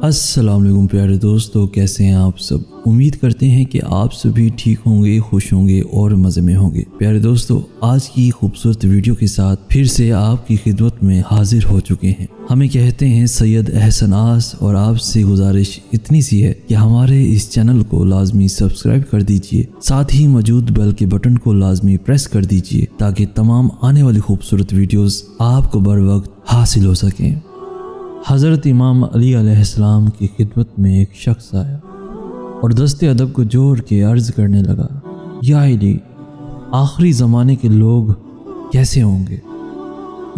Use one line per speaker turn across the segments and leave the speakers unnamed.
السلام علیکم پیارے دوستو، کیسے ہیں آپ سب؟ امید کرتے ہیں کہ آپ سبھی ٹھیک ہوں گے، خوش ہوں گے اور مزے میں ہوں گے۔ پیارے دوستو، آج کی خوبصورت ویڈیو کے ساتھ پھر سے آپ کی خدمت میں حاضر ہو چکے ہیں۔ ہمیں کہتے ہیں سید احسن آس، اور آپ سے گزارش اتنی سی ہے کہ ہمارے اس چینل کو لازمی سبسکرائب کر دیجئے، ساتھ ہی موجود بیل کے بٹن کو لازمی پریس کر دیجئے تاکہ تمام آنے والی خوبصورت ویڈیوز آپ کو بر وقت حاصل ہو سکیں۔ حضرت امام علی علیہ السلام کی خدمت میں ایک شخص آیا اور دست ادب کو جوڑ کے عرض کرنے لگا، یا علی، آخری زمانے کے لوگ کیسے ہوں گے؟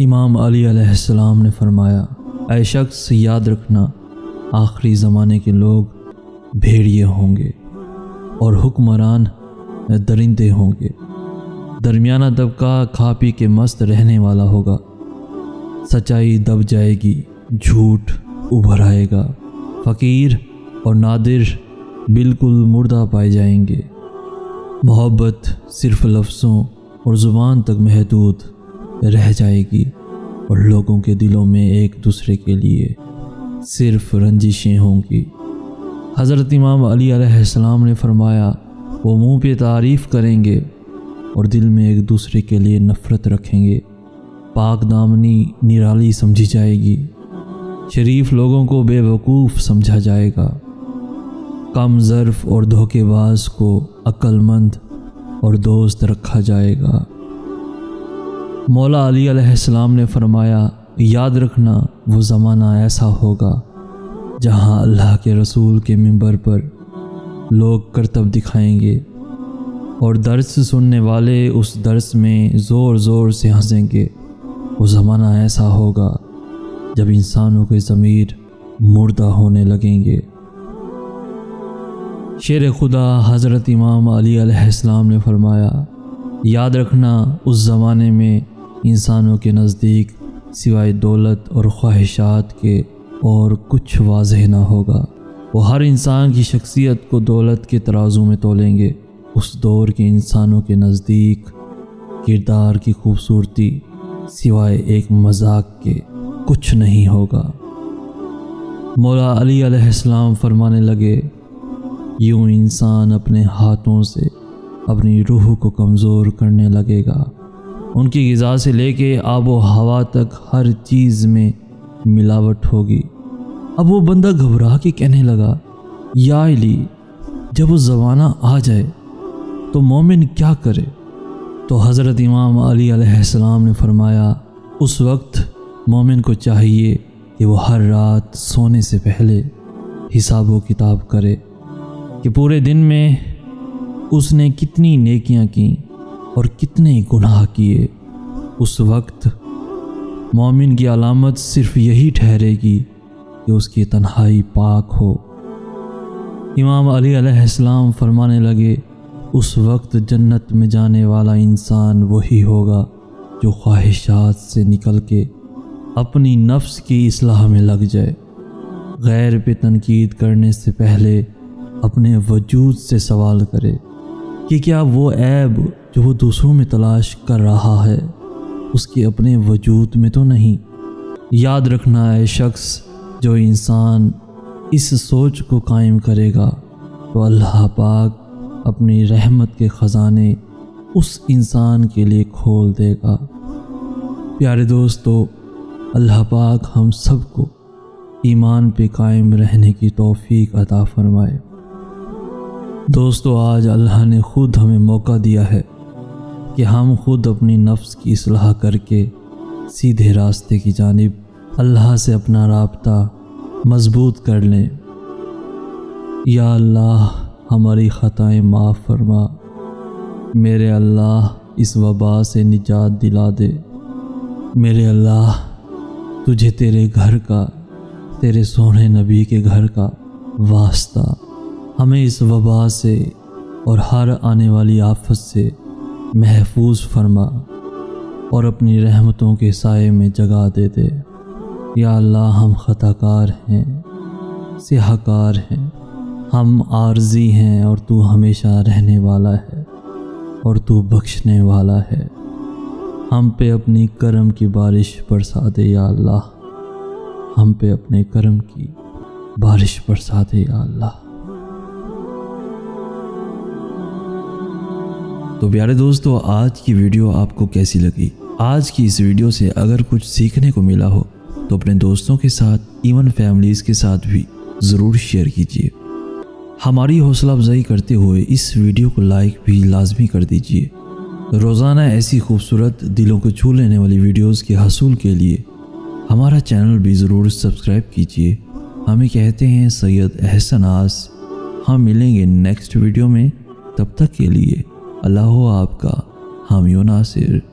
امام علی علیہ السلام نے فرمایا، اے شخص، یاد رکھنا، آخری زمانے کے لوگ بھیڑیے ہوں گے اور حکمران درندے ہوں گے۔ درمیانہ طبقہ کھا پی کے مست رہنے والا ہوگا، سچائی دب جائے گی، جھوٹ ابھر آئے گا، فقیر اور نادر بالکل مردہ پائے جائیں گے، محبت صرف لفظوں اور زبان تک محدود رہ جائے گی اور لوگوں کے دلوں میں ایک دوسرے کے لیے صرف رنجشیں ہوں گی۔ حضرت امام علی علیہ السلام نے فرمایا، وہ منہ پہ تعریف کریں گے اور دل میں ایک دوسرے کے لیے نفرت رکھیں گے، پاک دامنی نرالی سمجھی جائے گی، شریف لوگوں کو بے وقوف سمجھا جائے گا، کم ظرف اور دھوکے باز کو عقل مند اور دوست رکھا جائے گا۔ مولا علی علیہ السلام نے فرمایا، یاد رکھنا، وہ زمانہ ایسا ہوگا جہاں اللہ کے رسول کے منبر پر لوگ کرتب دکھائیں گے اور درس سننے والے اس درس میں زور زور سے ہنسیں گے۔ وہ زمانہ ایسا ہوگا جب انسانوں کے ضمیر مردہ ہونے لگیں گے۔ شیر خدا حضرت امام علی علیہ السلام نے فرمایا، یاد رکھنا، اس زمانے میں انسانوں کے نزدیک سوائے دولت اور خواہشات کے اور کچھ واضح نہ ہوگا۔ وہ ہر انسان کی شخصیت کو دولت کے ترازو میں تولیں گے۔ اس دور کے انسانوں کے نزدیک کردار کی خوبصورتی سوائے ایک مذاق کے کچھ نہیں ہوگا۔ مولا علی علیہ السلام فرمانے لگے، یوں انسان اپنے ہاتھوں سے اپنی روح کو کمزور کرنے لگے گا۔ ان کی غذا سے لے کے آب و ہوا تک ہر چیز میں ملاوٹ ہوگی۔ اب وہ بندہ گھبرا کے کہنے لگا، یا علی، جب وہ زمانہ آ جائے تو مومن کیا کرے؟ تو حضرت امام علی علیہ السلام نے فرمایا، اس وقت مومن کو چاہیے کہ وہ ہر رات سونے سے پہلے حساب و کتاب کرے کہ پورے دن میں اس نے کتنی نیکیاں کیں اور کتنے گناہ کیے۔ اس وقت مومن کی علامت صرف یہی ٹھہرے گی کہ اس کی تنہائی پاک ہو۔ امام علی علیہ السلام فرمانے لگے، اس وقت جنت میں جانے والا انسان وہی ہوگا جو خواہشات سے نکل کے اپنی نفس کی اصلاح میں لگ جائے، غیر پہ تنقید کرنے سے پہلے اپنے وجود سے سوال کرے کہ کیا وہ عیب جو وہ دوسروں میں تلاش کر رہا ہے اس کے اپنے وجود میں تو نہیں۔ یاد رکھنا، اے شخص، جو انسان اس سوچ کو قائم کرے گا تو اللہ پاک اپنی رحمت کے خزانے اس انسان کے لیے کھول دے گا۔ پیارے دوستو، اللہ پاک ہم سب کو ایمان پہ قائم رہنے کی توفیق عطا فرمائے۔ دوستو، آج اللہ نے خود ہمیں موقع دیا ہے کہ ہم خود اپنی نفس کی اصلاح کر کے سیدھے راستے کی جانب اللہ سے اپنا رابطہ مضبوط کر لیں۔ یا اللہ، ہماری خطائیں معاف فرما، میرے اللہ اس وبا سے نجات دلا دے۔ میرے اللہ، تجھے تیرے گھر کا، تیرے سونے نبی کے گھر کا واسطہ، ہمیں اس وبا سے اور ہر آنے والی آفت سے محفوظ فرما اور اپنی رحمتوں کے سائے میں جگہ دے دے۔ یا اللہ، ہم خطا کار ہیں، سیاہ کار ہیں، ہم عارضی ہیں اور تو ہمیشہ رہنے والا ہے اور تو بخشنے والا ہے۔ ہم پہ اپنی کرم کی بارش برسا دے یا اللہ، ہم پہ اپنے کرم کی بارش برسا دے یا اللہ۔ تو پیارے دوستو، آج کی ویڈیو آپ کو کیسی لگی؟ آج کی اس ویڈیو سے اگر کچھ سیکھنے کو ملا ہو تو اپنے دوستوں کے ساتھ، ایون فیملیز کے ساتھ بھی ضرور شیئر کیجیے۔ ہماری حوصلہ افزائی کرتے ہوئے اس ویڈیو کو لائک بھی لازمی کر دیجیے۔ روزانہ ایسی خوبصورت دلوں کو چھو لینے والی ویڈیوز کے حصول کے لیے ہمارا چینل بھی ضرور سبسکرائب کیجیے۔ ہمیں کہتے ہیں سید احسن آس۔ ہم ملیں گے نیکسٹ ویڈیو میں، تب تک کے لیے اللہ ہو آپ کا حامی و ناصر۔